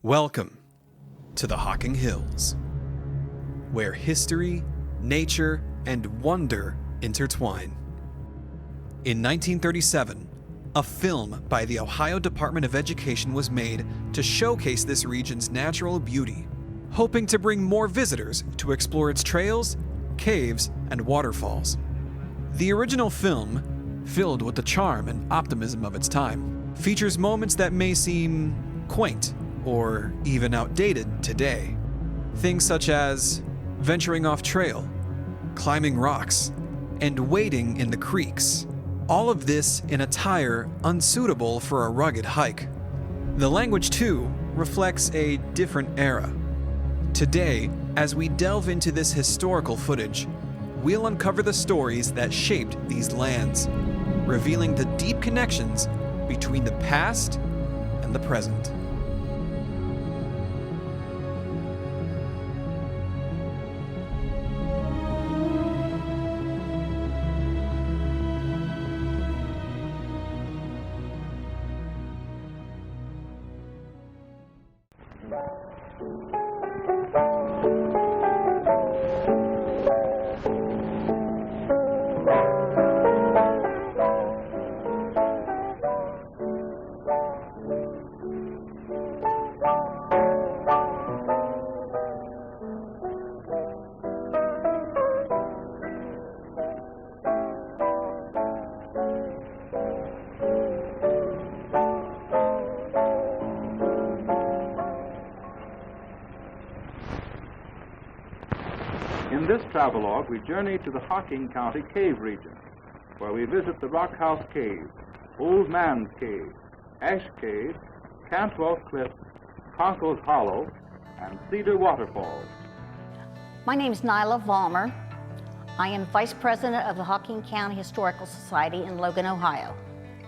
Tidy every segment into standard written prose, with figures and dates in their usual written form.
Welcome to the Hocking Hills, where history, nature, and wonder intertwine. In 1937, a film by the Ohio Department of Education was made to showcase this region's natural beauty, hoping to bring more visitors to explore its trails, caves, and waterfalls. The original film, filled with the charm and optimism of its time, features moments that may seem quaint or even outdated today. Things such as venturing off trail, climbing rocks, and wading in the creeks. All of this in attire unsuitable for a rugged hike. The language, too, reflects a different era. Today, as we delve into this historical footage, we'll uncover the stories that shaped these lands, revealing the deep connections between the past and the present. In this travelogue, we journey to the Hocking County Cave region, where we visit the Rock House Cave, Old Man's Cave, Ash Cave, Cantwell Cliff, Conkle's Hollow, and Cedar Waterfalls. My name is Nyla Vollmer. I am Vice President of the Hocking County Historical Society in Logan, Ohio.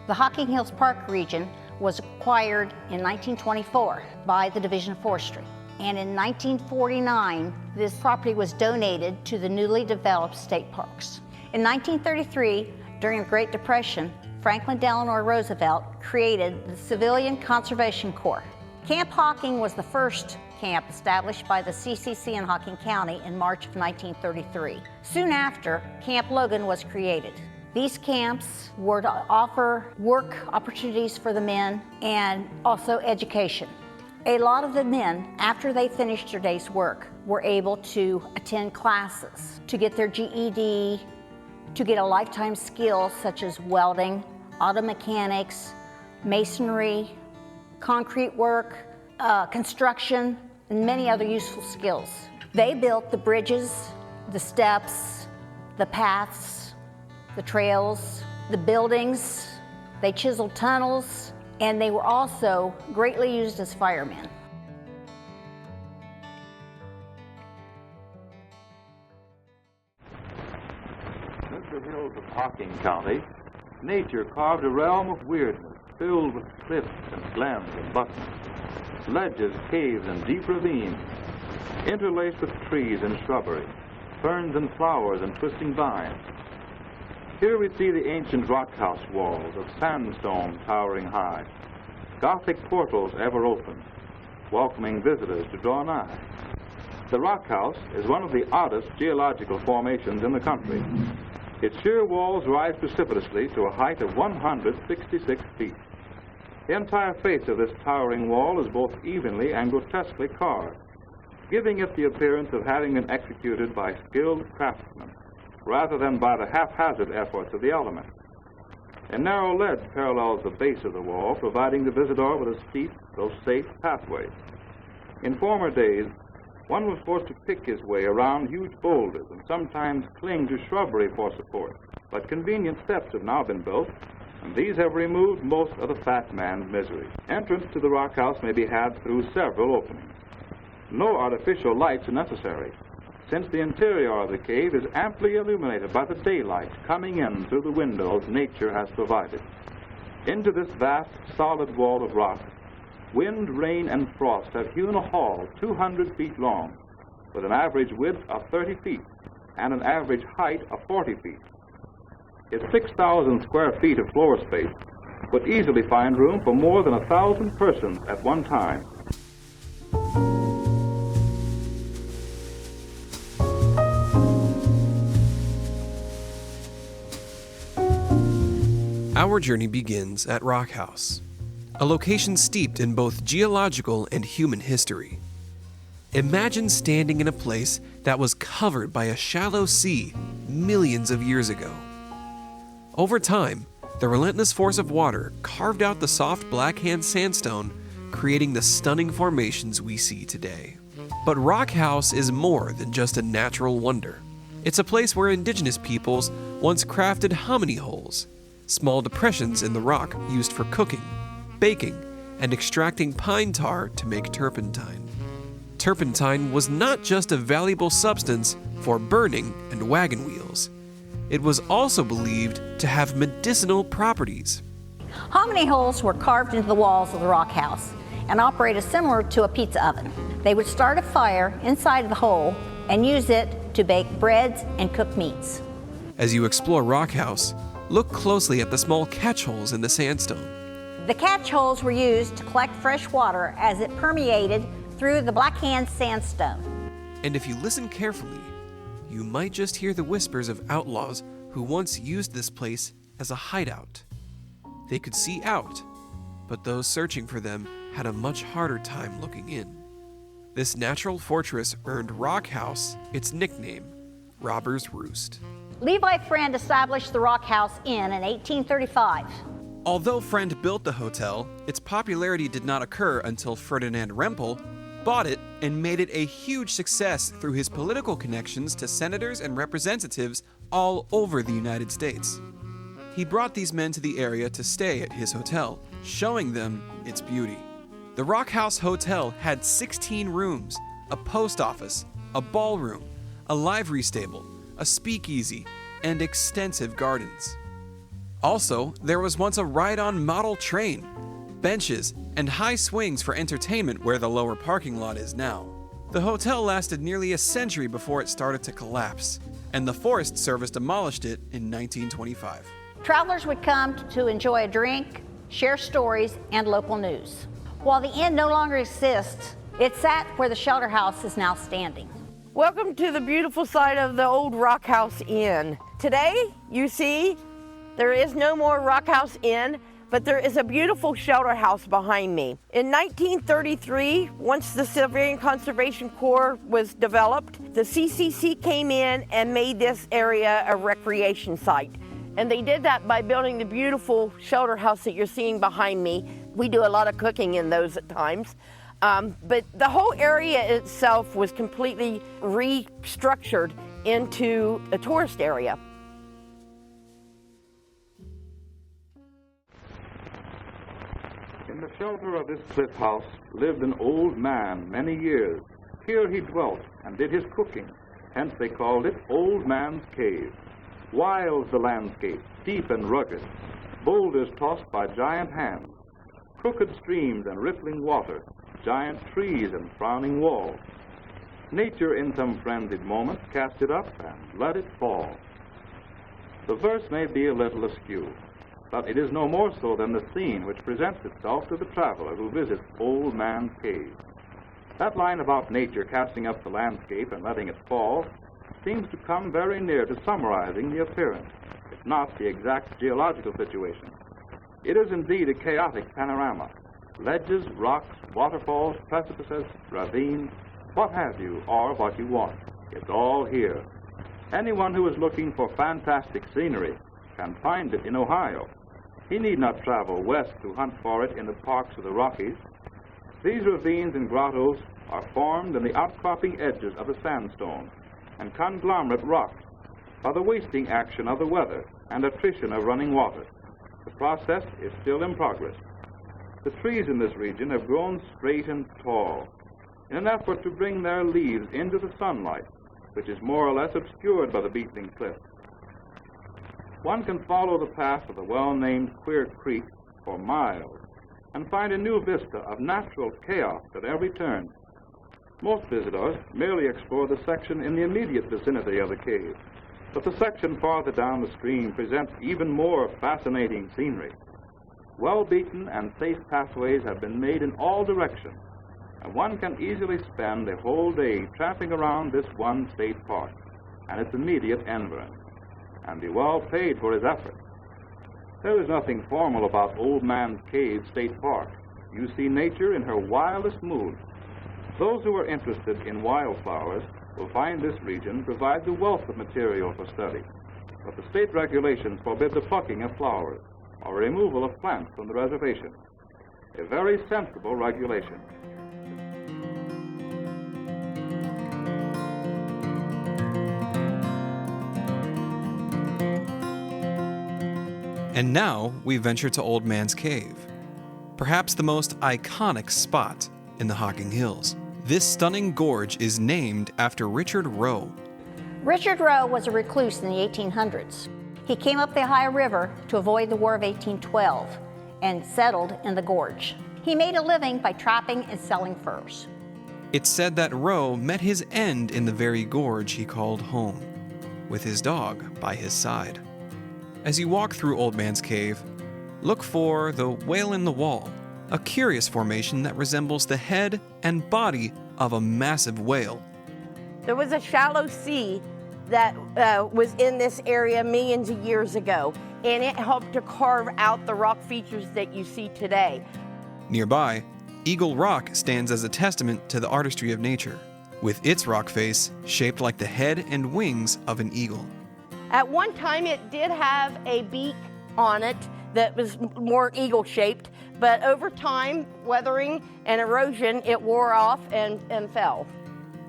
The Hocking Hills Park region was acquired in 1924 by the Division of Forestry. And in 1949, this property was donated to the newly developed state parks. In 1933, during the Great Depression, Franklin Delano Roosevelt created the Civilian Conservation Corps. Camp Hocking was the first camp established by the CCC in Hocking County in March of 1933. Soon after, Camp Logan was created. These camps were to offer work opportunities for the men and also education. A lot of the men, after they finished their day's work, were able to attend classes to get their GED, to get a lifetime skill such as welding, auto mechanics, masonry, concrete work, construction, and many other useful skills. They built the bridges, the steps, the paths, the trails, the buildings. They chiseled tunnels, and they were also greatly used as firemen. Amid the hills of Hocking County, nature carved a realm of weirdness filled with cliffs and glens and buttons, ledges, caves, and deep ravines, interlaced with trees and shrubbery, ferns and flowers and twisting vines. Here we see the ancient rock house walls of sandstone towering high, Gothic portals ever open, welcoming visitors to draw nigh. The rock house is one of the oddest geological formations in the country. Its sheer walls rise precipitously to a height of 166 feet. The entire face of this towering wall is both evenly and grotesquely carved, giving it the appearance of having been executed by skilled craftsmen, rather than by the haphazard efforts of the elements. A narrow ledge parallels the base of the wall, providing the visitor with a steep, though safe, pathway. In former days, one was forced to pick his way around huge boulders and sometimes cling to shrubbery for support. But convenient steps have now been built, and these have removed most of the fat man's misery. Entrance to the rock house may be had through several openings. No artificial lights are necessary, since the interior of the cave is amply illuminated by the daylight coming in through the windows nature has provided. Into this vast, solid wall of rock, wind, rain, and frost have hewn a hall 200 feet long, with an average width of 30 feet and an average height of 40 feet. Its 6,000 square feet of floor space would easily find room for more than 1,000 persons at one time. Our journey begins at Rock House, a location steeped in both geological and human history. Imagine standing in a place that was covered by a shallow sea millions of years ago. Over time, the relentless force of water carved out the soft blackhand sandstone, creating the stunning formations we see today. But Rock House is more than just a natural wonder. It's a place where indigenous peoples once crafted hominy holes, small depressions in the rock used for cooking, baking, and extracting pine tar to make turpentine. Turpentine was not just a valuable substance for burning and wagon wheels. It was also believed to have medicinal properties. Hominy holes were carved into the walls of the rock house and operated similar to a pizza oven. They would start a fire inside of the hole and use it to bake breads and cook meats. As you explore Rock House, look closely at the small catch holes in the sandstone. The catch holes were used to collect fresh water as it permeated through the blackhand sandstone. And if you listen carefully, you might just hear the whispers of outlaws who once used this place as a hideout. They could see out, but those searching for them had a much harder time looking in. This natural fortress earned Rock House its nickname, Robber's Roost. Levi Friend established the Rock House Inn in 1835. Although Friend built the hotel, its popularity did not occur until Ferdinand Rempel bought it and made it a huge success through his political connections to senators and representatives all over the United States. He brought these men to the area to stay at his hotel, showing them its beauty. The Rock House Hotel had 16 rooms, a post office, a ballroom, a livery stable, a speakeasy, and extensive gardens. Also, there was once a ride-on model train, benches, and high swings for entertainment where the lower parking lot is now. The hotel lasted nearly a century before it started to collapse, and the Forest Service demolished it in 1925. Travelers would come to enjoy a drink, share stories, and local news. While the inn no longer exists, it sat where the shelter house is now standing. Welcome to the beautiful site of the old Rock House Inn. Today, you see, there is no more Rock House Inn, but there is a beautiful shelter house behind me. In 1933, once the Civilian Conservation Corps was developed, the CCC came in and made this area a recreation site. And they did that by building the beautiful shelter house that you're seeing behind me. We do a lot of cooking in those at times. But the whole area itself was completely restructured into a tourist area. In the shelter of this cliff house lived an old man many years. Here he dwelt and did his cooking, hence they called it Old Man's Cave. Wild's the landscape, steep and rugged, boulders tossed by giant hands, crooked streams and rippling water, giant trees and frowning walls. Nature in some frenzied moment cast it up and let it fall. The verse may be a little askew, but it is no more so than the scene which presents itself to the traveler who visits Old Man's Cave. That line about nature casting up the landscape and letting it fall seems to come very near to summarizing the appearance, if not the exact geological situation. It is indeed a chaotic panorama. Ledges, rocks, waterfalls, precipices, ravines, what have you, or what you want. It's all here. Anyone who is looking for fantastic scenery can find it in Ohio. He need not travel west to hunt for it in the parks of the Rockies. These ravines and grottos are formed in the outcropping edges of the sandstone and conglomerate rocks by the wasting action of the weather and attrition of running water. The process is still in progress. The trees in this region have grown straight and tall in an effort to bring their leaves into the sunlight, which is more or less obscured by the beetling cliffs. One can follow the path of the well-named Queer Creek for miles and find a new vista of natural chaos at every turn. Most visitors merely explore the section in the immediate vicinity of the cave, but the section farther down the stream presents even more fascinating scenery. Well-beaten and safe pathways have been made in all directions, and one can easily spend a whole day tramping around this one state park and its immediate environs, and be well paid for his effort. There is nothing formal about Old Man's Cave State Park. You see nature in her wildest mood. Those who are interested in wildflowers will find this region provides a wealth of material for study. But the state regulations forbid the plucking of flowers or removal of plants from the reservation. A very sensible regulation. And now we venture to Old Man's Cave, perhaps the most iconic spot in the Hocking Hills. This stunning gorge is named after Richard Roe. Richard Roe was a recluse in the 1800s. He came up the Ohio River to avoid the War of 1812 and settled in the gorge. He made a living by trapping and selling furs. It's said that Roe met his end in the very gorge he called home, with his dog by his side. As you walk through Old Man's Cave, look for the Whale in the Wall, a curious formation that resembles the head and body of a massive whale. There was a shallow sea that was in this area millions of years ago, and it helped to carve out the rock features that you see today. Nearby, Eagle Rock stands as a testament to the artistry of nature, with its rock face shaped like the head and wings of an eagle. At one time, it did have a beak on it that was more eagle-shaped, but over time, weathering and erosion, it wore off and fell.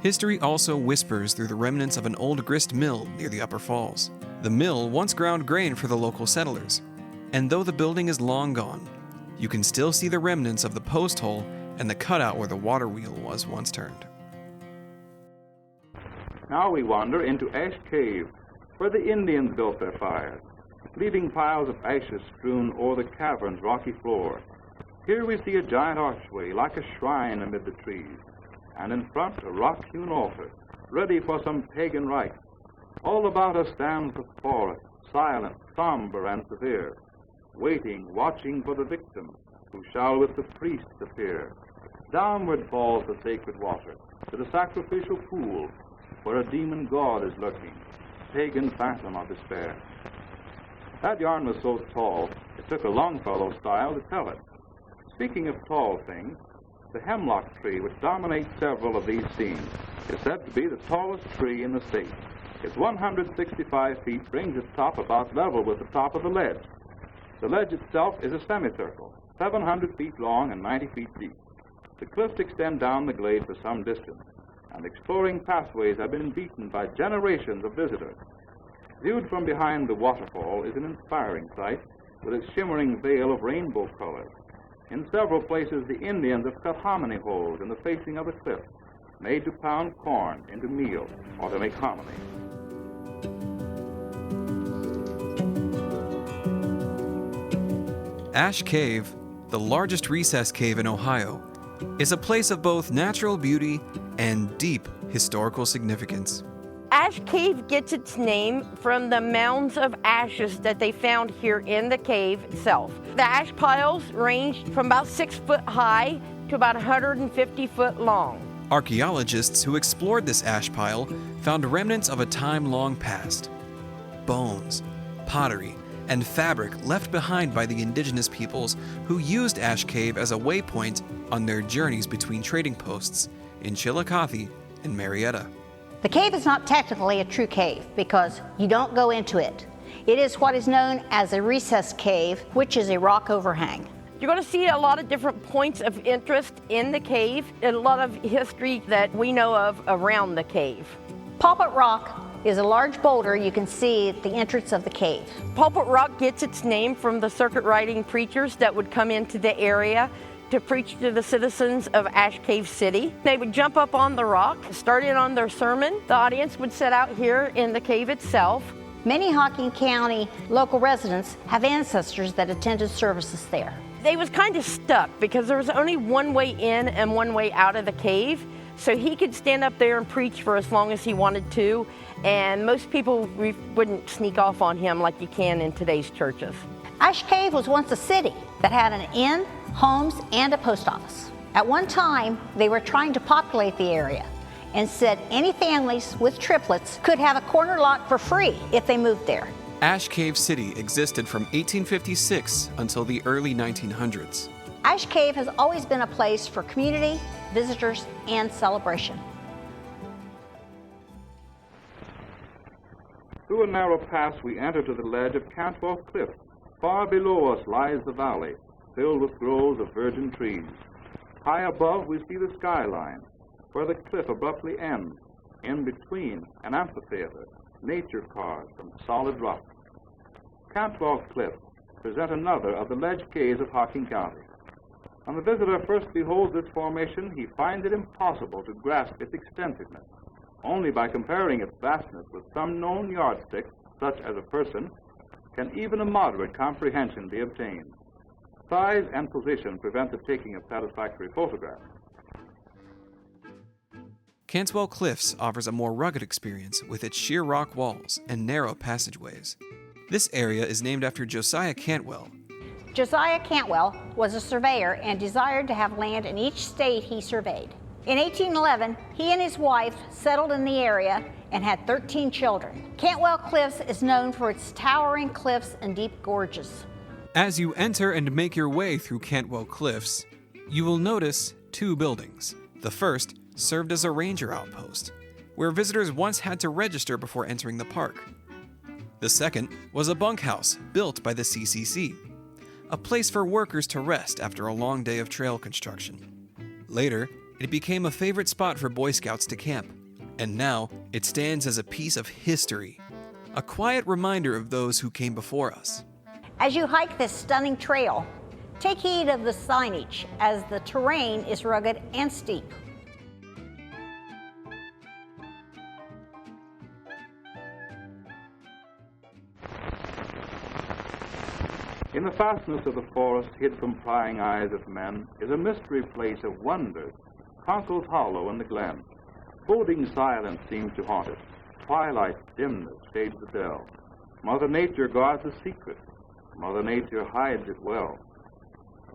History also whispers through the remnants of an old grist mill near the Upper Falls. The mill once ground grain for the local settlers, and though the building is long gone, you can still see the remnants of the post hole and the cutout where the water wheel was once turned. Now we wander into Ash Cave, where the Indians built their fires, leaving piles of ashes strewn o'er the cavern's rocky floor. Here we see a giant archway like a shrine amid the trees, and in front a rock-hewn altar, ready for some pagan rite. All about us stands the forest, silent, somber, and severe, waiting, watching for the victim, who shall with the priests appear. Downward falls the sacred water, to the sacrificial pool, where a demon god is lurking, pagan phantom of despair. That yarn was so tall, it took a Longfellow style to tell it. Speaking of tall things, the hemlock tree, which dominates several of these scenes, is said to be the tallest tree in the state. Its 165 feet brings its top about level with the top of the ledge. The ledge itself is a semicircle, 700 feet long and 90 feet deep. The cliffs extend down the glade for some distance, and exploring pathways have been beaten by generations of visitors. Viewed from behind the waterfall is an inspiring sight, with its shimmering veil of rainbow colors. In several places, the Indians have cut hominy holes in the facing of the cliff, made to pound corn into meal or to make hominy. Ash Cave, the largest recessed cave in Ohio, is a place of both natural beauty and deep historical significance. Ash Cave gets its name from the mounds of ashes that they found here in the cave itself. The ash piles ranged from about 6 foot high to about 150 foot long. Archaeologists who explored this ash pile found remnants of a time long past. Bones, pottery, and fabric left behind by the indigenous peoples who used Ash Cave as a waypoint on their journeys between trading posts in Chillicothe and Marietta. The cave is not technically a true cave because you don't go into it. It is what is known as a recessed cave, which is a rock overhang. You're going to see a lot of different points of interest in the cave and a lot of history that we know of around the cave. Pulpit Rock is a large boulder you can see at the entrance of the cave. Pulpit Rock gets its name from the circuit riding preachers that would come into the area to preach to the citizens of Ash Cave City. They would jump up on the rock, start in on their sermon. The audience would sit out here in the cave itself. Many Hocking County local residents have ancestors that attended services there. They was kind of stuck because there was only one way in and one way out of the cave. So he could stand up there and preach for as long as he wanted to, and most people wouldn't sneak off on him like you can in today's churches. Ash Cave was once a city that had an inn, homes, and a post office. At one time, they were trying to populate the area and said any families with triplets could have a corner lot for free if they moved there. Ash Cave City existed from 1856 until the early 1900s. Ash Cave has always been a place for community, visitors, and celebration. Through a narrow pass, we enter to the ledge of Cantwell Cliff. Far below us lies the valley, filled with groves of virgin trees. High above, we see the skyline, where the cliff abruptly ends. In between, an amphitheater, nature carved from solid rock. Cantwell Cliff present another of the ledge caves of Hocking County. When the visitor first beholds this formation, he finds it impossible to grasp its extensiveness. Only by comparing its vastness with some known yardstick, such as a person, can even a moderate comprehension be obtained. Size and position prevent the taking of satisfactory photographs. Cantwell Cliffs offers a more rugged experience with its sheer rock walls and narrow passageways. This area is named after Josiah Cantwell. Josiah Cantwell was a surveyor and desired to have land in each state he surveyed. In 1811, he and his wife settled in the area and had 13 children. Cantwell Cliffs is known for its towering cliffs and deep gorges. As you enter and make your way through Cantwell Cliffs, you will notice two buildings. The first served as a ranger outpost, where visitors once had to register before entering the park. The second was a bunkhouse built by the CCC, a place for workers to rest after a long day of trail construction. Later, it became a favorite spot for Boy Scouts to camp, and now it stands as a piece of history, a quiet reminder of those who came before us. As you hike this stunning trail, take heed of the signage as the terrain is rugged and steep. In the fastness of the forest, hid from prying eyes of men, is a mystery place of wonders, Conkle's Hollow in the glen. Boding silence seems to haunt it. Twilight dimness shades the dell. Mother Nature guards a secret. Mother Nature hides it well.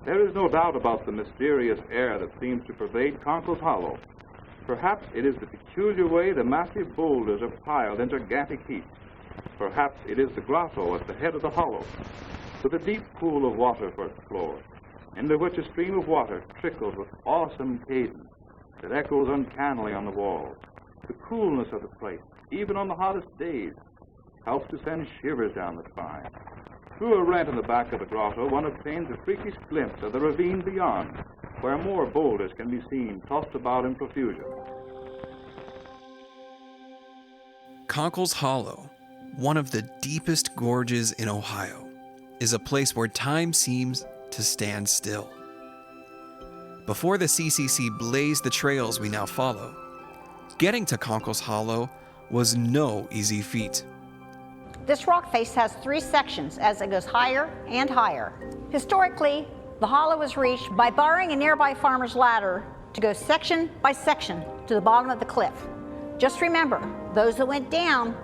There is no doubt about the mysterious air that seems to pervade Conkle's Hollow. Perhaps it is the peculiar way the massive boulders are piled in gigantic heaps. Perhaps it is the grotto at the head of the hollow, with a deep pool of water for its floor, into which a stream of water trickles with awesome cadence that echoes uncannily on the walls. The coolness of the place, even on the hottest days, helps to send shivers down the spine. Through a rent in the back of the grotto, one obtains a freakish glimpse of the ravine beyond, where more boulders can be seen tossed about in profusion. Conkle's Hollow, one of the deepest gorges in Ohio, is a place where time seems to stand still. Before the CCC blazed the trails we now follow, getting to Conkle's Hollow was no easy feat. This rock face has 3 sections as it goes higher and higher. Historically, the hollow was reached by borrowing a nearby farmer's ladder to go section by section to the bottom of the cliff. Just remember, those that went down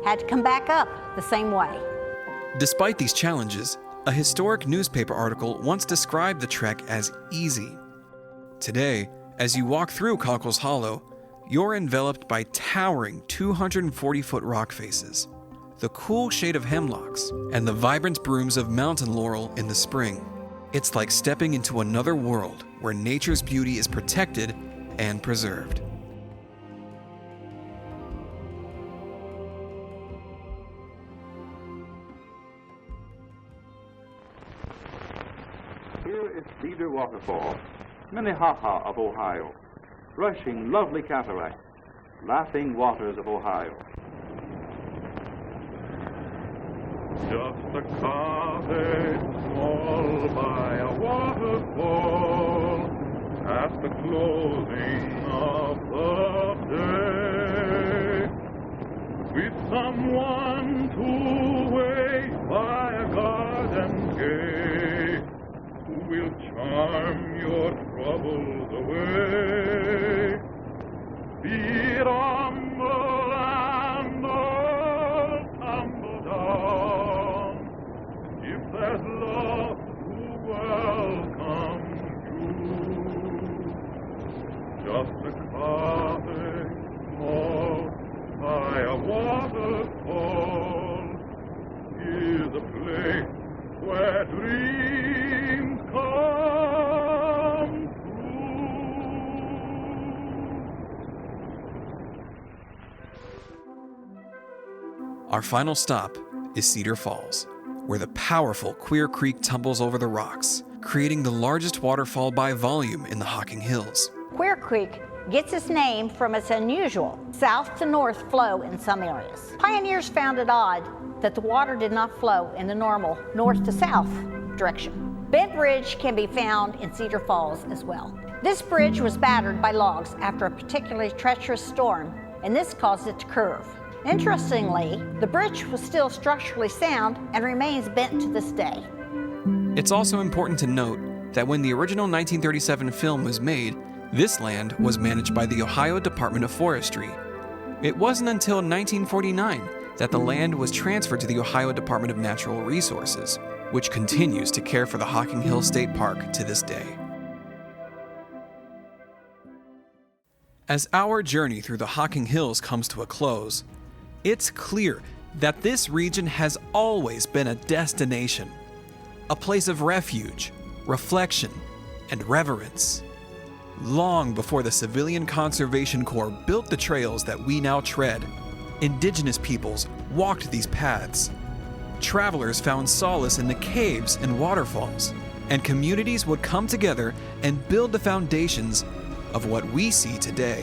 had to come back up the same way. Despite these challenges, a historic newspaper article once described the trek as easy. Today, as you walk through Conkle's Hollow, you're enveloped by towering 240-foot rock faces, the cool shade of hemlocks, and the vibrant brooms of mountain laurel in the spring. It's like stepping into another world where nature's beauty is protected and preserved. Here is Cedar Waterfall, Minnehaha of Ohio, rushing lovely cataracts, laughing waters of Ohio. Just a cottage small by a waterfall at the closing of the day, with someone to wait by a garden gate, who will charm your troubles away. Be it humble and all tumble down, if there's love to welcome you. Just a cottage small by a waterfall, dreams come true. Our final stop is Cedar Falls, where the powerful Queer Creek tumbles over the rocks, creating the largest waterfall by volume in the Hocking Hills. Queer Creek gets its name from its unusual south to north flow in some areas. Pioneers found it odd that the water did not flow in the normal north to south direction. Bent Bridge can be found in Cedar Falls as well. This bridge was battered by logs after a particularly treacherous storm, and this caused it to curve. Interestingly, the bridge was still structurally sound and remains bent to this day. It's also important to note that when the original 1937 film was made, this land was managed by the Ohio Department of Forestry. It wasn't until 1949 that the land was transferred to the Ohio Department of Natural Resources, which continues to care for the Hocking Hills State Park to this day. As our journey through the Hocking Hills comes to a close, it's clear that this region has always been a destination, a place of refuge, reflection, and reverence. Long before the Civilian Conservation Corps built the trails that we now tread, indigenous peoples walked these paths. Travelers found solace in the caves and waterfalls, and communities would come together and build the foundations of what we see today.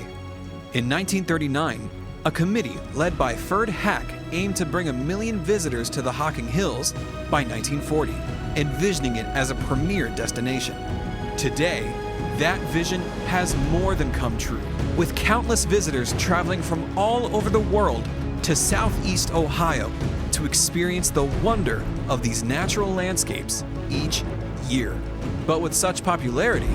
In 1939, a committee led by Ferd Hack aimed to bring 1 million visitors to the Hocking Hills by 1940, envisioning it as a premier destination. Today, that vision has more than come true, with countless visitors traveling from all over the world to Southeast Ohio to experience the wonder of these natural landscapes each year. But with such popularity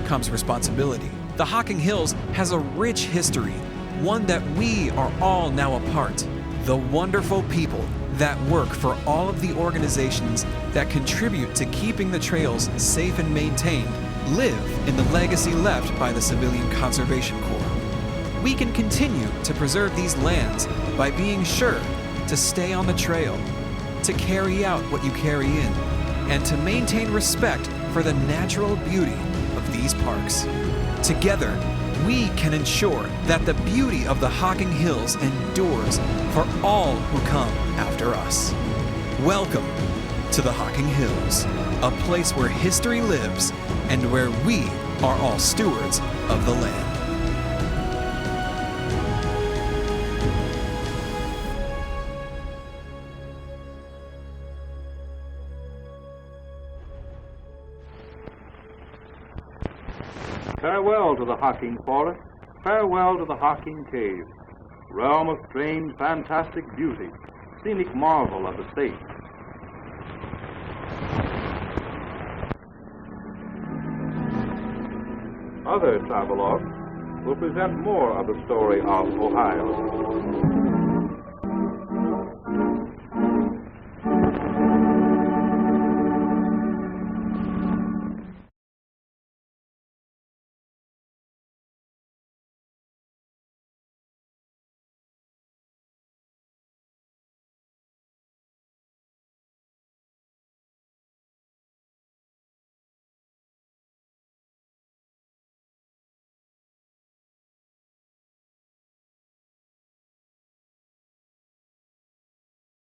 comes responsibility. The Hocking Hills has a rich history, one that we are all now a part. The wonderful people that work for all of the organizations that contribute to keeping the trails safe and maintained live in the legacy left by the Civilian Conservation Corps. We can continue to preserve these lands by being sure to stay on the trail, to carry out what you carry in, and to maintain respect for the natural beauty of these parks. Together, we can ensure that the beauty of the Hocking Hills endures for all who come after us. Welcome to the Hocking Hills, a place where history lives and where we are all stewards of the land. Farewell to the Hocking Forest, farewell to the Hocking Cave, realm of strange, fantastic beauty, scenic marvel of the state. Other travelogues will present more of the story of Ohio.